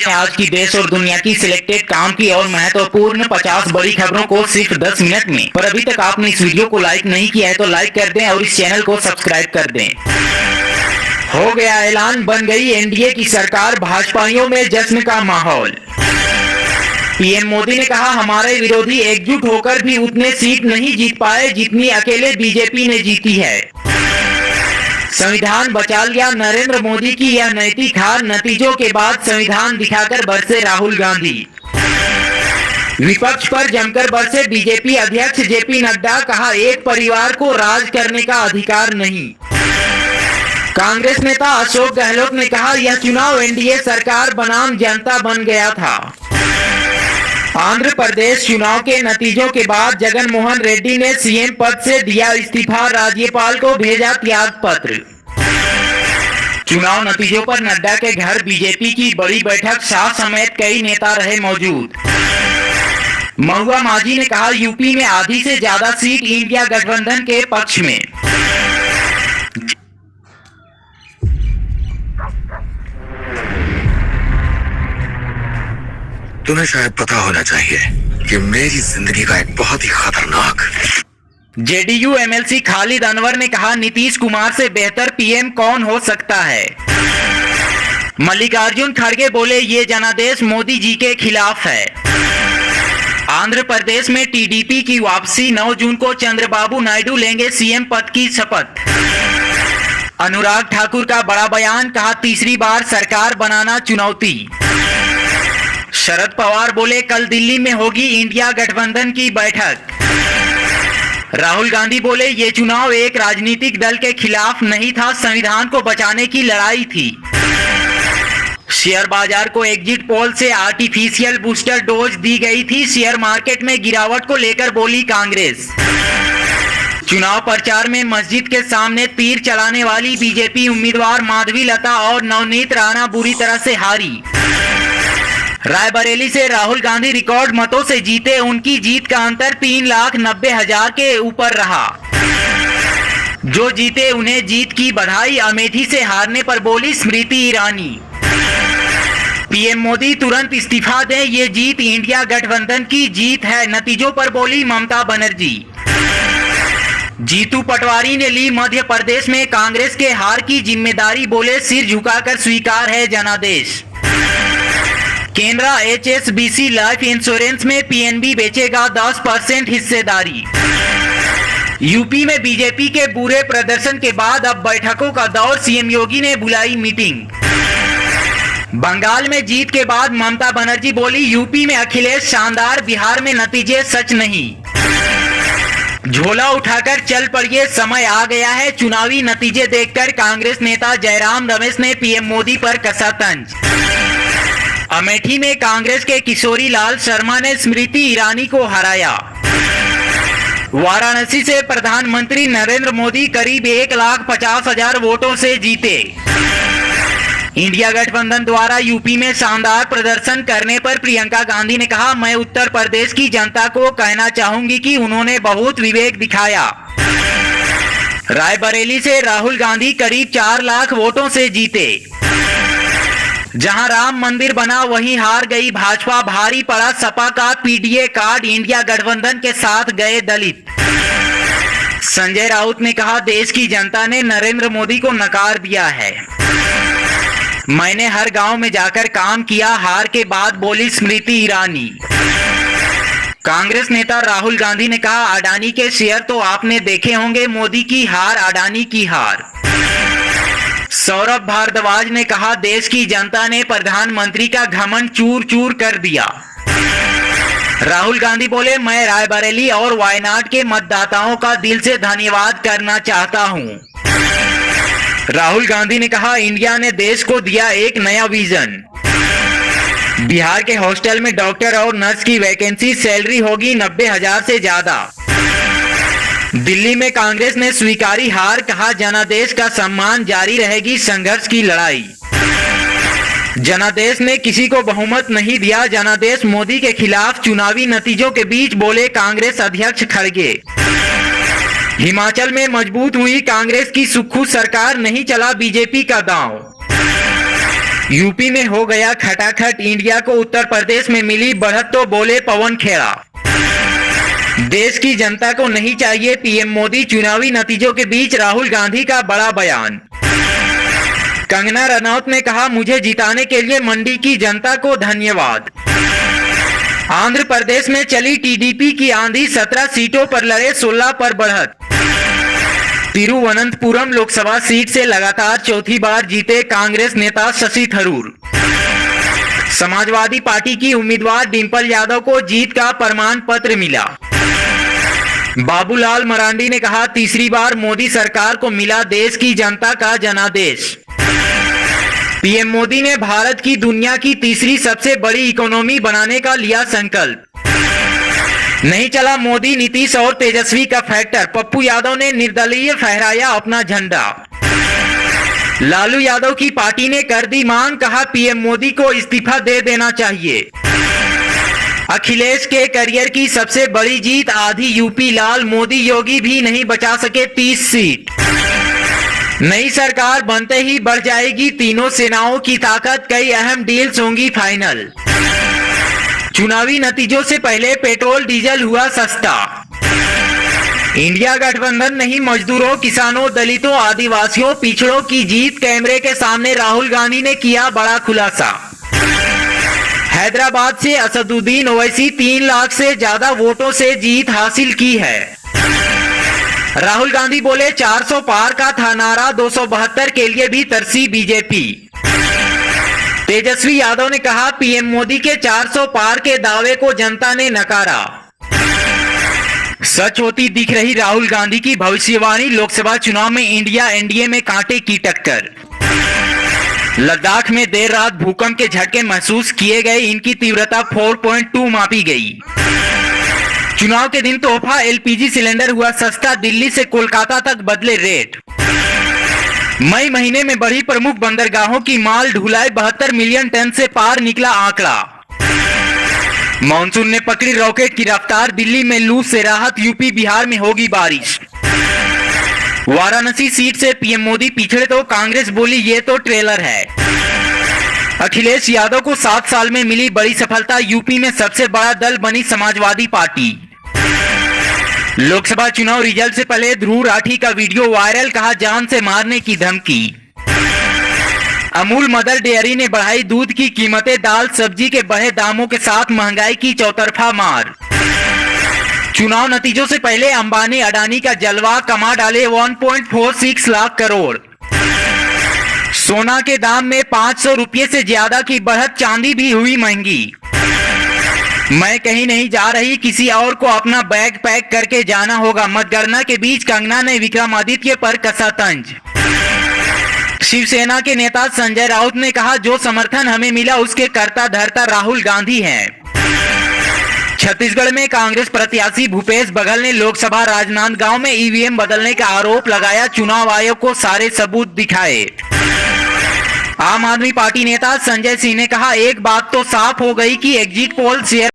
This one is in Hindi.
आज की देश और दुनिया की सिलेक्टेड काम की और महत्वपूर्ण 50 बड़ी खबरों को सिर्फ 10 मिनट में। पर अभी तक आपने इस वीडियो को लाइक नहीं किया है तो लाइक कर दें और इस चैनल को सब्सक्राइब कर दें। हो गया ऐलान, बन गई एनडीए की सरकार, भाजपाइयों में जश्न का माहौल। पीएम मोदी ने कहा, हमारे विरोधी एकजुट होकर भी उतने सीट नहीं जीत पाए जितनी अकेले बीजेपी ने जीती है। संविधान बचा लिया, नरेंद्र मोदी की यह नैतिक हार, नतीजों के बाद संविधान दिखाकर बरसे राहुल गांधी। विपक्ष पर जमकर बरसे बीजेपी अध्यक्ष जेपी नड्डा, कहा एक परिवार को राज करने का अधिकार नहीं। कांग्रेस नेता अशोक गहलोत ने कहा, यह चुनाव एनडीए सरकार बनाम जनता बन गया था। आंध्र प्रदेश चुनाव के नतीजों के बाद जगन मोहन रेड्डी ने सीएम पद से दिया इस्तीफा, राज्यपाल को भेजा त्याग पत्र। चुनाव नतीजों पर नड्डा के घर बीजेपी की बड़ी बैठक, शाह समेत कई नेता रहे मौजूद। महुआ माझी ने कहा, यूपी में आधी से ज्यादा सीट इंडिया गठबंधन के पक्ष में। तुम्हें शायद पता होना चाहिए कि मेरी जिंदगी का एक बहुत ही खतरनाक। जेडीयू एमएलसी खालिद अनवर ने कहा, नीतीश कुमार से बेहतर पीएम कौन हो सकता है। मल्लिकार्जुन खड़गे बोले, ये जनादेश मोदी जी के खिलाफ है। आंध्र प्रदेश में टीडीपी की वापसी, 9 जून को चंद्रबाबू नायडू लेंगे सीएम पद की शपथ। अनुराग ठाकुर का बड़ा बयान, कहा तीसरी बार सरकार बनाना चुनौती। शरद पवार बोले, कल दिल्ली में होगी इंडिया गठबंधन की बैठक। राहुल गांधी बोले, ये चुनाव एक राजनीतिक दल के खिलाफ नहीं था, संविधान को बचाने की लड़ाई थी। शेयर बाजार को एग्जिट पोल से आर्टिफिशियल बूस्टर डोज दी गई थी, शेयर मार्केट में गिरावट को लेकर बोली कांग्रेस। चुनाव प्रचार में मस्जिद के सामने तीर चलाने वाली बीजेपी उम्मीदवार माधवी लता और नवनीत राणा बुरी तरह से हारी। रायबरेली से राहुल गांधी रिकॉर्ड मतों से जीते, उनकी जीत का अंतर 3,90,000 के ऊपर रहा। जो जीते उन्हें जीत की बधाई, अमेठी से हारने पर बोली स्मृति ईरानी। पीएम मोदी तुरंत इस्तीफा दें, ये जीत इंडिया गठबंधन की जीत है, नतीजों पर बोली ममता बनर्जी। जीतू पटवारी ने ली मध्य प्रदेश में कांग्रेस के हार की जिम्मेदारी, बोले सिर झुकाकर स्वीकार है जनादेश। केनरा एचएसबीसी लाइफ इंश्योरेंस में पीएनबी बेचेगा 10% हिस्सेदारी। यूपी में बीजेपी के बुरे प्रदर्शन के बाद अब बैठकों का दौर, सीएम योगी ने बुलाई मीटिंग। बंगाल में जीत के बाद ममता बनर्जी बोली, यूपी में अखिलेश शानदार, बिहार में नतीजे सच नहीं। झोला उठाकर चल पड़िए, समय आ गया है, चुनावी नतीजे देखकर कांग्रेस नेता जयराम रमेश ने पीएम मोदी पर कसा तंज। अमेठी में कांग्रेस के किशोरी लाल शर्मा ने स्मृति ईरानी को हराया। वाराणसी से प्रधानमंत्री नरेंद्र मोदी करीब 1,50,000 वोटों से जीते। इंडिया गठबंधन द्वारा यूपी में शानदार प्रदर्शन करने पर प्रियंका गांधी ने कहा, मैं उत्तर प्रदेश की जनता को कहना चाहूंगी कि उन्होंने बहुत विवेक दिखाया। रायबरेली से राहुल गांधी करीब 4 लाख वोटों से जीते। जहां राम मंदिर बना वहीं हार गई भाजपा, भारी पड़ा सपा का पीडीए कार्ड, इंडिया गठबंधन के साथ गए दलित। संजय राउत ने कहा, देश की जनता ने नरेंद्र मोदी को नकार दिया है। मैंने हर गांव में जाकर काम किया, हार के बाद बोली स्मृति ईरानी। कांग्रेस नेता राहुल गांधी ने कहा, अडानी के शेयर तो आपने देखे होंगे, मोदी की हार अडानी की हार। सौरभ भारद्वाज ने कहा, देश की जनता ने प्रधानमंत्री का घमंड चूर चूर कर दिया। राहुल गांधी बोले, मैं रायबरेली और वायनाड के मतदाताओं का दिल से धन्यवाद करना चाहता हूं। राहुल गांधी ने कहा, इंडिया ने देश को दिया एक नया विजन। बिहार के हॉस्टल में डॉक्टर और नर्स की वैकेंसी, सैलरी होगी 90,000 से ज्यादा। दिल्ली में कांग्रेस ने स्वीकारी हार, कहा जनादेश का सम्मान, जारी रहेगी संघर्ष की लड़ाई। जनादेश ने किसी को बहुमत नहीं दिया, जनादेश मोदी के खिलाफ, चुनावी नतीजों के बीच बोले कांग्रेस अध्यक्ष खड़गे। हिमाचल में मजबूत हुई कांग्रेस की सुक्खू सरकार, नहीं चला बीजेपी का दांव। यूपी में हो गया खटाखट, इंडिया को उत्तर प्रदेश में मिली बढ़त तो बोले पवन खेड़ा। देश की जनता को नहीं चाहिए पीएम मोदी, चुनावी नतीजों के बीच राहुल गांधी का बड़ा बयान। कंगना रनौत ने कहा, मुझे जिताने के लिए मंडी की जनता को धन्यवाद। आंध्र प्रदेश में चली टीडीपी की आंधी, 17 सीटों पर लड़े 16 पर बढ़त। तिरुवनंतपुरम लोकसभा सीट से लगातार चौथी बार जीते कांग्रेस नेता शशि थरूर। समाजवादी पार्टी की उम्मीदवार डिंपल यादव को जीत का प्रमाण पत्र मिला। बाबूलाल मरांडी ने कहा, तीसरी बार मोदी सरकार को मिला देश की जनता का जनादेश। पीएम मोदी ने भारत की दुनिया की तीसरी सबसे बड़ी इकोनॉमी बनाने का लिया संकल्प। नहीं चला मोदी, नीतीश और तेजस्वी का फैक्टर, पप्पू यादव ने निर्दलीय फहराया अपना झंडा। लालू यादव की पार्टी ने कर दी मांग, कहा पीएम मोदी को इस्तीफा दे देना चाहिए। अखिलेश के करियर की सबसे बड़ी जीत, आधी यूपी लाल, मोदी योगी भी नहीं बचा सके 30 सीट। नई सरकार बनते ही बढ़ जाएगी तीनों सेनाओं की ताकत, कई अहम डील्स होंगी फाइनल। चुनावी नतीजों से पहले पेट्रोल डीजल हुआ सस्ता। इंडिया गठबंधन नहीं, मजदूरों, किसानों, दलितों, आदिवासियों, पिछड़ों की जीत, कैमरे के सामने राहुल गांधी ने किया बड़ा खुलासा। हैदराबाद से असदुद्दीन ओवैसी 3 लाख से ज्यादा वोटों से जीत हासिल की है। राहुल गांधी बोले, 400 पार का था नारा, 272 के लिए भी तरसी बीजेपी। तेजस्वी यादव ने कहा, पीएम मोदी के 400 पार के दावे को जनता ने नकारा। सच होती दिख रही राहुल गांधी की भविष्यवाणी, लोकसभा चुनाव में इंडिया एनडीए में कांटे की टक्कर। लद्दाख में देर रात भूकंप के झटके महसूस किए गए, इनकी तीव्रता 4.2 मापी गई। चुनाव के दिन तोहफा एलपीजी सिलेंडर हुआ सस्ता, दिल्ली से कोलकाता तक बदले रेट। मई महीने में बढ़ी प्रमुख बंदरगाहों की माल ढुलाई, 72 मिलियन टन से पार निकला आंकड़ा। मॉनसून ने पकड़ी रॉकेट की रफ्तार, दिल्ली में लू से राहत, यूपी बिहार में होगी बारिश। वाराणसी सीट से पीएम मोदी पिछड़े तो कांग्रेस बोली ये तो ट्रेलर है। अखिलेश यादव को 7 साल में मिली बड़ी सफलता, यूपी में सबसे बड़ा दल बनी समाजवादी पार्टी। लोकसभा चुनाव रिजल्ट से पहले ध्रुव राठी का वीडियो वायरल, कहा जान से मारने की धमकी। अमूल मदर डेयरी ने बढ़ाई दूध की कीमतें, दाल सब्जी के बढ़े दामों के साथ महंगाई की चौतरफा मार। चुनाव नतीजों से पहले अंबानी अडानी का जलवा, कमा डाले 1.46 लाख करोड़। सोना के दाम में 500 रुपये से ज्यादा की बढ़त, चांदी भी हुई महंगी। मैं कहीं नहीं जा रही, किसी और को अपना बैग पैक करके जाना होगा। मतगणना के बीच कंगना ने विक्रमादित्य पर कसा तंज। शिवसेना के नेता संजय राउत ने कहा, जो समर्थन हमें मिला उसके कर्ता धर्ता राहुल गांधी हैं। छत्तीसगढ़ में कांग्रेस प्रत्याशी भूपेश बघेल ने लोकसभा राजनांदगांव में ईवीएम बदलने का आरोप लगाया, चुनाव आयोग को सारे सबूत दिखाए। आम आदमी पार्टी नेता संजय सिंह ने कहा, एक बात तो साफ हो गई कि एग्जिट पोल शेयर